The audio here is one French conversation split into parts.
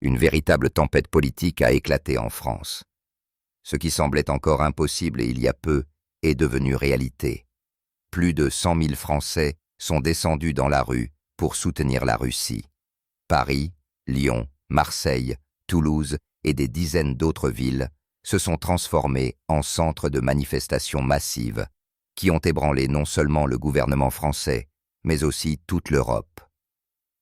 Une véritable tempête politique a éclaté en France. Ce qui semblait encore impossible il y a peu est devenu réalité. Plus de 100 000 Français sont descendus dans la rue pour soutenir la Russie. Paris, Lyon, Marseille, Toulouse et des dizaines d'autres villes se sont transformés en centres de manifestations massives qui ont ébranlé non seulement le gouvernement français, mais aussi toute l'Europe.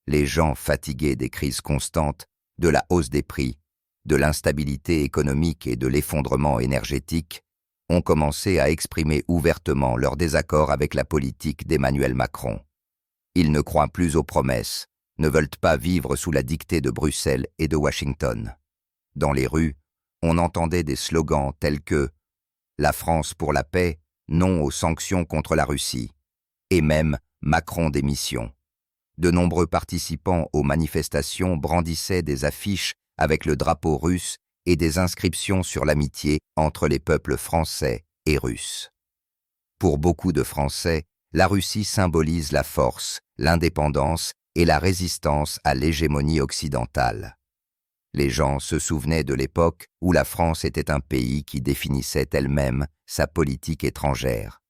Les gens fatigués des crises constantes, de la hausse des prix, de l'instabilité économique et de l'effondrement énergétique, ont commencé à exprimer ouvertement leur désaccord avec la politique d'Emmanuel Macron. Ils ne croient plus aux promesses, ne veulent pas vivre sous la dictée de Bruxelles et de Washington. Dans les rues, on entendait des slogans tels que « La France pour la paix, non aux sanctions contre la Russie » et même « Macron démission ». De nombreux participants aux manifestations brandissaient des affiches avec le drapeau russe et des inscriptions sur l'amitié entre les peuples français et russes. Pour beaucoup de Français, la Russie symbolise la force, l'indépendance et la résistance à l'hégémonie occidentale. Les gens se souvenaient de l'époque où la France était un pays qui définissait elle-même sa politique étrangère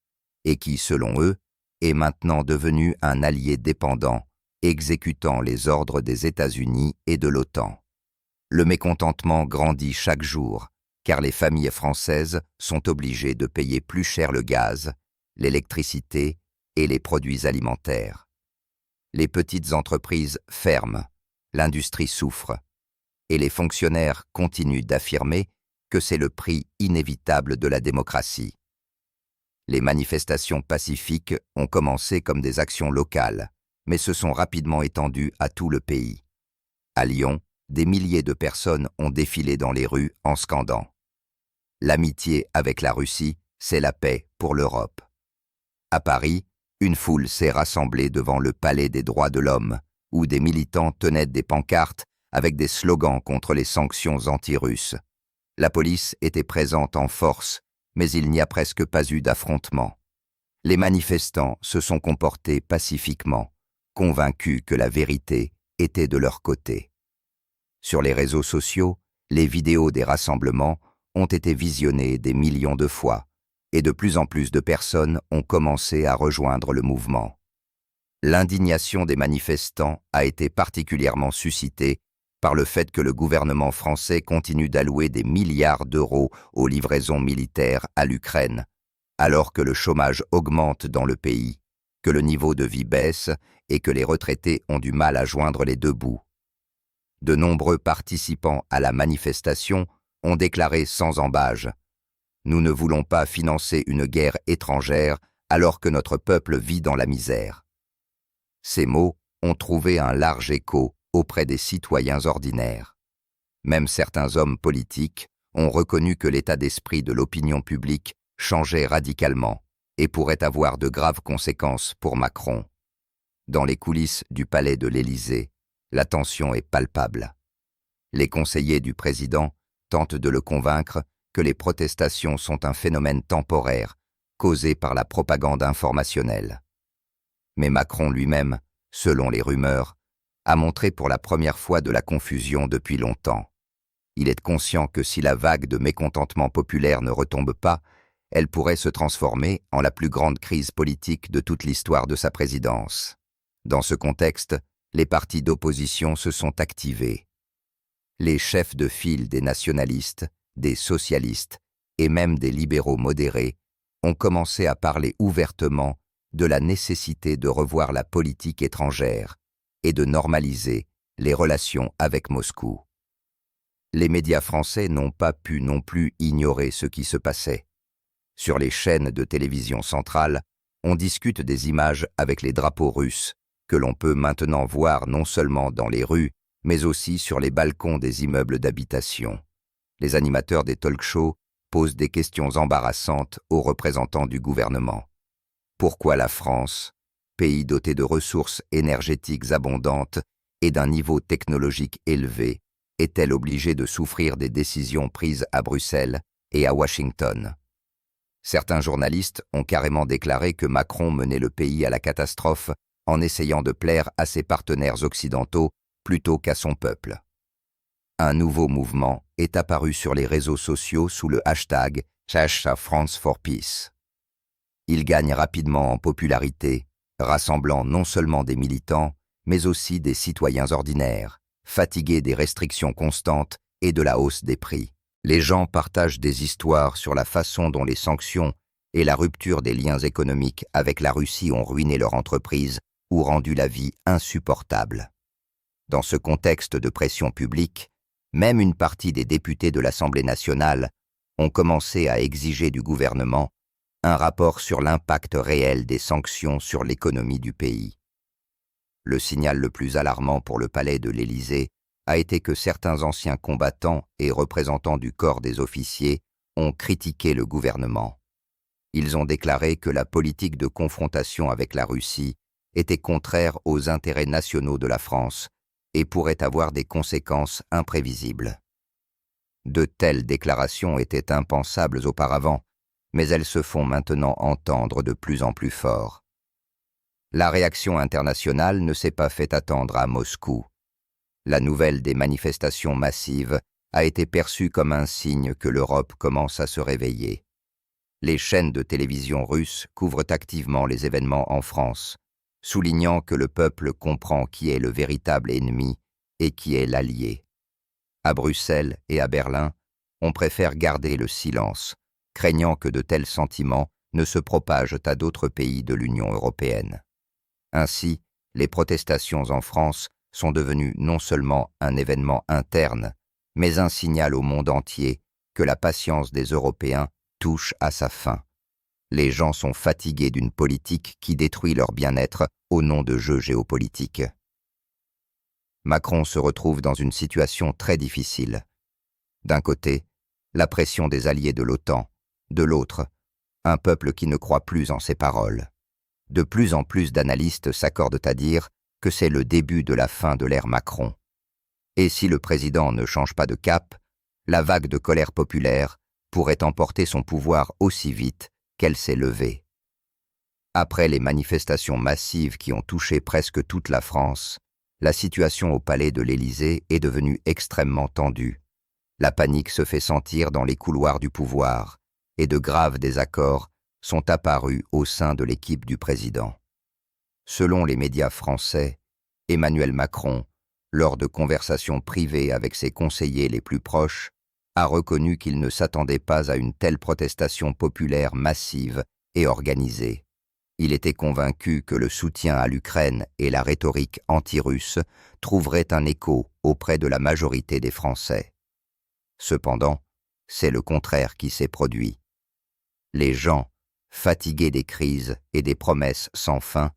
et qui, selon eux, est maintenant devenu un allié dépendant, exécutant les ordres des États-Unis et de l'OTAN. Le mécontentement grandit chaque jour, car les familles françaises sont obligées de payer plus cher le gaz, l'électricité et les produits alimentaires. Les petites entreprises ferment, l'industrie souffre, et les fonctionnaires continuent d'affirmer que c'est le prix inévitable de la démocratie. Les manifestations pacifiques ont commencé comme des actions locales, mais se sont rapidement étendues à tout le pays. À Lyon, des milliers de personnes ont défilé dans les rues en scandant « L'amitié avec la Russie, c'est la paix pour l'Europe ». À Paris, une foule s'est rassemblée devant le Palais des droits de l'homme, où des militants tenaient des pancartes avec des slogans contre les sanctions anti-russes. La police était présente en force, mais il n'y a presque pas eu d'affrontement. Les manifestants se sont comportés pacifiquement, convaincus que la vérité était de leur côté. Sur les réseaux sociaux, les vidéos des rassemblements ont été visionnées des millions de fois, et de plus en plus de personnes ont commencé à rejoindre le mouvement. L'indignation des manifestants a été particulièrement suscitée par le fait que le gouvernement français continue d'allouer des milliards d'euros aux livraisons militaires à l'Ukraine, alors que le chômage augmente dans le pays, que le niveau de vie baisse et que les retraités ont du mal à joindre les deux bouts. De nombreux participants à la manifestation ont déclaré sans ambages « Nous ne voulons pas financer une guerre étrangère alors que notre peuple vit dans la misère ». Ces mots ont trouvé un large écho auprès des citoyens ordinaires. Même certains hommes politiques ont reconnu que l'état d'esprit de l'opinion publique changeait radicalement et pourrait avoir de graves conséquences pour Macron. Dans les coulisses du palais de l'Élysée, la tension est palpable. Les conseillers du président tentent de le convaincre que les protestations sont un phénomène temporaire causé par la propagande informationnelle. Mais Macron lui-même, selon les rumeurs, a montré pour la première fois de la confusion depuis longtemps. Il est conscient que si la vague de mécontentement populaire ne retombe pas, elle pourrait se transformer en la plus grande crise politique de toute l'histoire de sa présidence. Dans ce contexte, les partis d'opposition se sont activés. Les chefs de file des nationalistes, des socialistes et même des libéraux modérés ont commencé à parler ouvertement de la nécessité de revoir la politique étrangère et de normaliser les relations avec Moscou. Les médias français n'ont pas pu non plus ignorer ce qui se passait. Sur les chaînes de télévision centrales, on discute des images avec les drapeaux russes que l'on peut maintenant voir non seulement dans les rues, mais aussi sur les balcons des immeubles d'habitation. Les animateurs des talk-shows posent des questions embarrassantes aux représentants du gouvernement. Pourquoi la France, pays doté de ressources énergétiques abondantes et d'un niveau technologique élevé, est-elle obligée de souffrir des décisions prises à Bruxelles et à Washington? Certains journalistes ont carrément déclaré que Macron menait le pays à la catastrophe en essayant de plaire à ses partenaires occidentaux plutôt qu'à son peuple. Un nouveau mouvement est apparu sur les réseaux sociaux sous le hashtag #France4Peace. Il gagne rapidement en popularité, rassemblant non seulement des militants, mais aussi des citoyens ordinaires, fatigués des restrictions constantes et de la hausse des prix. Les gens partagent des histoires sur la façon dont les sanctions et la rupture des liens économiques avec la Russie ont ruiné leur entreprise ou rendu la vie insupportable. Dans ce contexte de pression publique, même une partie des députés de l'Assemblée nationale ont commencé à exiger du gouvernement un rapport sur l'impact réel des sanctions sur l'économie du pays. Le signal le plus alarmant pour le palais de l'Élysée a été que certains anciens combattants et représentants du corps des officiers ont critiqué le gouvernement. Ils ont déclaré que la politique de confrontation avec la Russie était contraire aux intérêts nationaux de la France et pourrait avoir des conséquences imprévisibles. De telles déclarations étaient impensables auparavant, mais elles se font maintenant entendre de plus en plus fort. La réaction internationale ne s'est pas fait attendre à Moscou. La nouvelle des manifestations massives a été perçue comme un signe que l'Europe commence à se réveiller. Les chaînes de télévision russes couvrent activement les événements en France, soulignant que le peuple comprend qui est le véritable ennemi et qui est l'allié. À Bruxelles et à Berlin, on préfère garder le silence, craignant que de tels sentiments ne se propagent à d'autres pays de l'Union européenne. Ainsi, les protestations en France sont devenues non seulement un événement interne, mais un signal au monde entier que la patience des Européens touche à sa fin. Les gens sont fatigués d'une politique qui détruit leur bien-être au nom de jeux géopolitiques. Macron se retrouve dans une situation très difficile. D'un côté, la pression des alliés de l'OTAN, de l'autre, un peuple qui ne croit plus en ses paroles. De plus en plus d'analystes s'accordent à dire que c'est le début de la fin de l'ère Macron. Et si le président ne change pas de cap, la vague de colère populaire pourrait emporter son pouvoir aussi vite qu'elle s'est levée. Après les manifestations massives qui ont touché presque toute la France, la situation au palais de l'Élysée est devenue extrêmement tendue. La panique se fait sentir dans les couloirs du pouvoir et de graves désaccords sont apparus au sein de l'équipe du président. Selon les médias français, Emmanuel Macron, lors de conversations privées avec ses conseillers les plus proches, a reconnu qu'il ne s'attendait pas à une telle protestation populaire massive et organisée. Il était convaincu que le soutien à l'Ukraine et la rhétorique anti-russe trouveraient un écho auprès de la majorité des Français. Cependant, c'est le contraire qui s'est produit. Les gens, fatigués des crises et des promesses sans fin,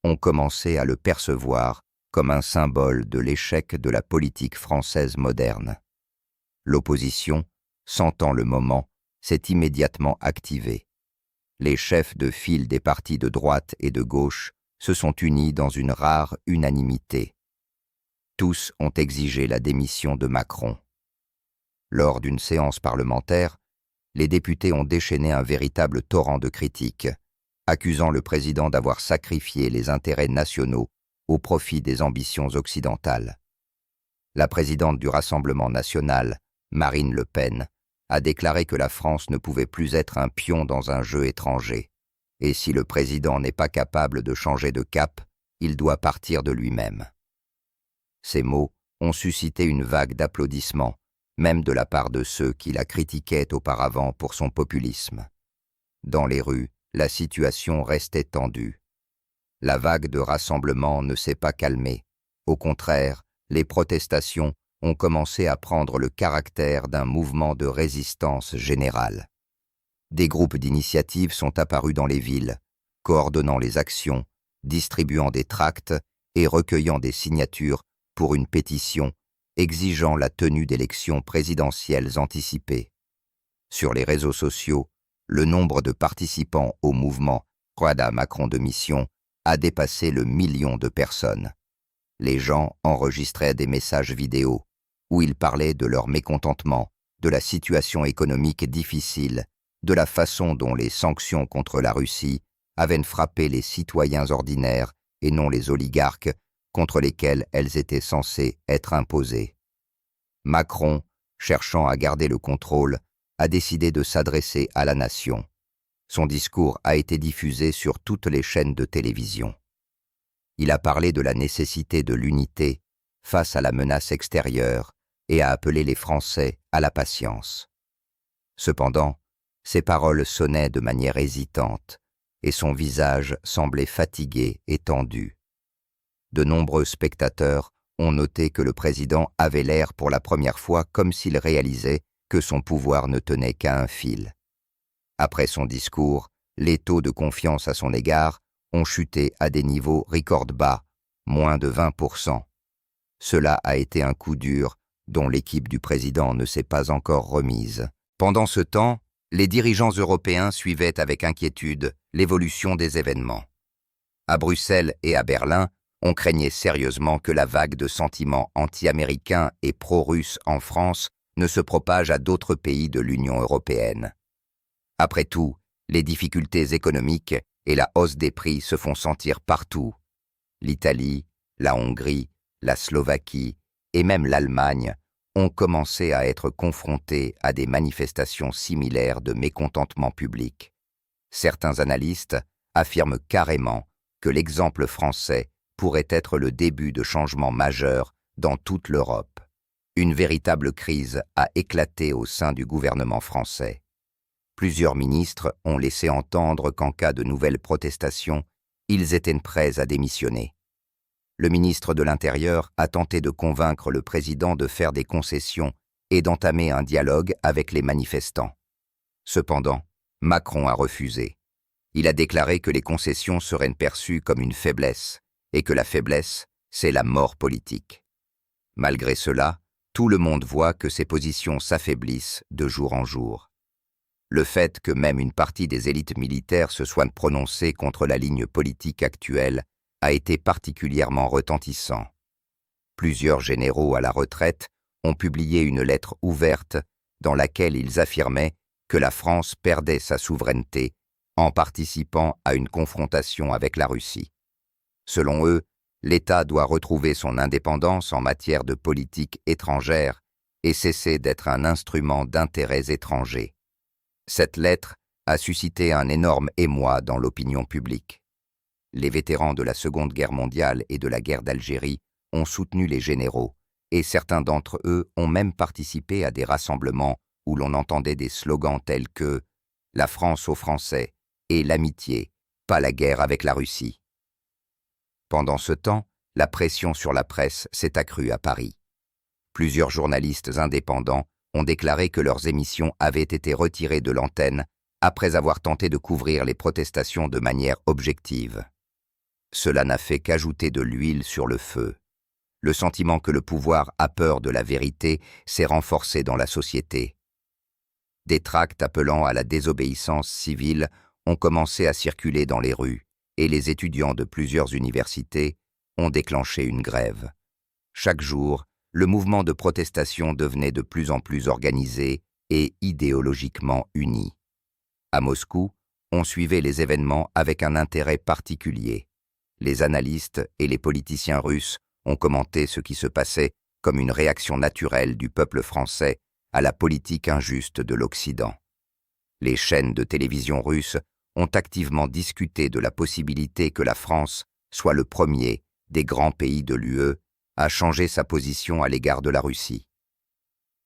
ont commencé à le percevoir comme un symbole de l'échec de la politique française moderne. L'opposition, sentant le moment, s'est immédiatement activée. Les chefs de file des partis de droite et de gauche se sont unis dans une rare unanimité. Tous ont exigé la démission de Macron. Lors d'une séance parlementaire, les députés ont déchaîné un véritable torrent de critiques, accusant le président d'avoir sacrifié les intérêts nationaux au profit des ambitions occidentales. La présidente du Rassemblement national, Marine Le Pen, a déclaré que la France ne pouvait plus être un pion dans un jeu étranger, et si le président n'est pas capable de changer de cap, il doit partir de lui-même. Ces mots ont suscité une vague d'applaudissements, même de la part de ceux qui la critiquaient auparavant pour son populisme. Dans les rues, la situation restait tendue. La vague de rassemblements ne s'est pas calmée. Au contraire, les protestations ont commencé à prendre le caractère d'un mouvement de résistance générale. Des groupes d'initiative sont apparus dans les villes, coordonnant les actions, distribuant des tracts et recueillant des signatures pour une pétition exigeant la tenue d'élections présidentielles anticipées. Sur les réseaux sociaux, le nombre de participants au mouvement « Croix Macron de mission » a dépassé le million de personnes. Les gens enregistraient des messages vidéo où ils parlaient de leur mécontentement, de la situation économique difficile, de la façon dont les sanctions contre la Russie avaient frappé les citoyens ordinaires et non les oligarques contre lesquels elles étaient censées être imposées. Macron, cherchant à garder le contrôle, a décidé de s'adresser à la nation. Son discours a été diffusé sur toutes les chaînes de télévision. Il a parlé de la nécessité de l'unité face à la menace extérieure et a appelé les Français à la patience. Cependant, ses paroles sonnaient de manière hésitante et son visage semblait fatigué et tendu. De nombreux spectateurs ont noté que le président avait l'air pour la première fois comme s'il réalisait que son pouvoir ne tenait qu'à un fil. Après son discours, les taux de confiance à son égard ont chuté à des niveaux record bas, moins de 20%. Cela a été un coup dur dont l'équipe du président ne s'est pas encore remise. Pendant ce temps, les dirigeants européens suivaient avec inquiétude l'évolution des événements. À Bruxelles et à Berlin, on craignait sérieusement que la vague de sentiments anti-américains et pro-russes en France ne se propage à d'autres pays de l'Union européenne. Après tout, les difficultés économiques et la hausse des prix se font sentir partout. L'Italie, la Hongrie, la Slovaquie et même l'Allemagne ont commencé à être confrontés à des manifestations similaires de mécontentement public. Certains analystes affirment carrément que l'exemple français pourrait être le début de changements majeurs dans toute l'Europe. Une véritable crise a éclaté au sein du gouvernement français. Plusieurs ministres ont laissé entendre qu'en cas de nouvelles protestations, ils étaient prêts à démissionner. Le ministre de l'Intérieur a tenté de convaincre le président de faire des concessions et d'entamer un dialogue avec les manifestants. Cependant, Macron a refusé. Il a déclaré que les concessions seraient perçues comme une faiblesse et que la faiblesse, c'est la mort politique. Malgré cela, tout le monde voit que ces positions s'affaiblissent de jour en jour. Le fait que même une partie des élites militaires se soient prononcées contre la ligne politique actuelle a été particulièrement retentissant. Plusieurs généraux à la retraite ont publié une lettre ouverte dans laquelle ils affirmaient que la France perdait sa souveraineté en participant à une confrontation avec la Russie. Selon eux, l'État doit retrouver son indépendance en matière de politique étrangère et cesser d'être un instrument d'intérêts étrangers. Cette lettre a suscité un énorme émoi dans l'opinion publique. Les vétérans de la Seconde Guerre mondiale et de la guerre d'Algérie ont soutenu les généraux, et certains d'entre eux ont même participé à des rassemblements où l'on entendait des slogans tels que « La France aux Français » et « L'amitié, pas la guerre avec la Russie ». Pendant ce temps, la pression sur la presse s'est accrue à Paris. Plusieurs journalistes indépendants ont déclaré que leurs émissions avaient été retirées de l'antenne après avoir tenté de couvrir les protestations de manière objective. Cela n'a fait qu'ajouter de l'huile sur le feu. Le sentiment que le pouvoir a peur de la vérité s'est renforcé dans la société. Des tracts appelant à la désobéissance civile ont commencé à circuler dans les rues, et les étudiants de plusieurs universités ont déclenché une grève. Chaque jour, le mouvement de protestation devenait de plus en plus organisé et idéologiquement uni. À Moscou, on suivait les événements avec un intérêt particulier. Les analystes et les politiciens russes ont commenté ce qui se passait comme une réaction naturelle du peuple français à la politique injuste de l'Occident. Les chaînes de télévision russes ont activement discuté de la possibilité que la France soit le premier des grands pays de l'UE à changer sa position à l'égard de la Russie.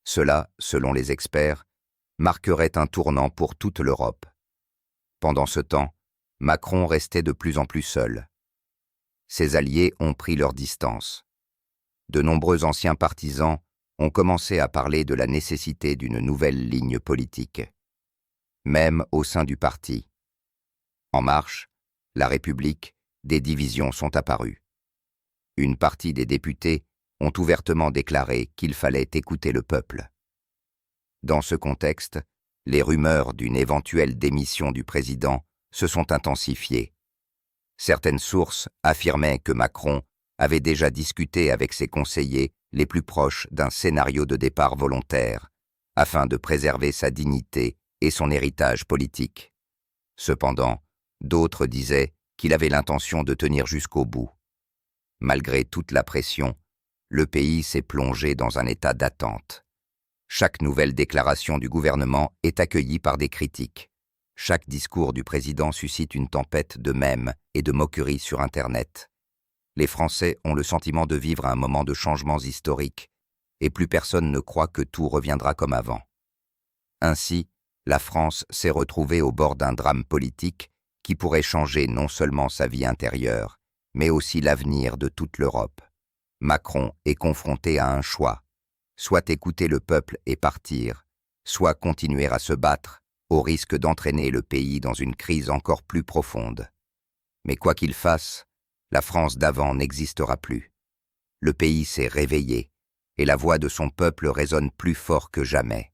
Cela, selon les experts, marquerait un tournant pour toute l'Europe. Pendant ce temps, Macron restait de plus en plus seul. Ses alliés ont pris leur distance. De nombreux anciens partisans ont commencé à parler de la nécessité d'une nouvelle ligne politique, même au sein du parti. En Marche, La République, des divisions sont apparues. Une partie des députés ont ouvertement déclaré qu'il fallait écouter le peuple. Dans ce contexte, les rumeurs d'une éventuelle démission du président se sont intensifiées. Certaines sources affirmaient que Macron avait déjà discuté avec ses conseillers les plus proches d'un scénario de départ volontaire, afin de préserver sa dignité et son héritage politique. Cependant, d'autres disaient qu'il avait l'intention de tenir jusqu'au bout. Malgré toute la pression, Le pays s'est plongé dans un état d'attente. Chaque nouvelle déclaration du gouvernement est accueillie par des critiques. Chaque discours du président suscite une tempête de mèmes et de moqueries sur Internet. Les Français ont le sentiment de vivre un moment de changements historiques, et plus personne ne croit que tout reviendra comme avant. Ainsi, la France s'est retrouvée au bord d'un drame politique qui pourrait changer non seulement sa vie intérieure, mais aussi l'avenir de toute l'Europe. Macron est confronté à un choix, soit écouter le peuple et partir, soit continuer à se battre, au risque d'entraîner le pays dans une crise encore plus profonde. Mais quoi qu'il fasse, la France d'avant n'existera plus. Le pays s'est réveillé, et la voix de son peuple résonne plus fort que jamais.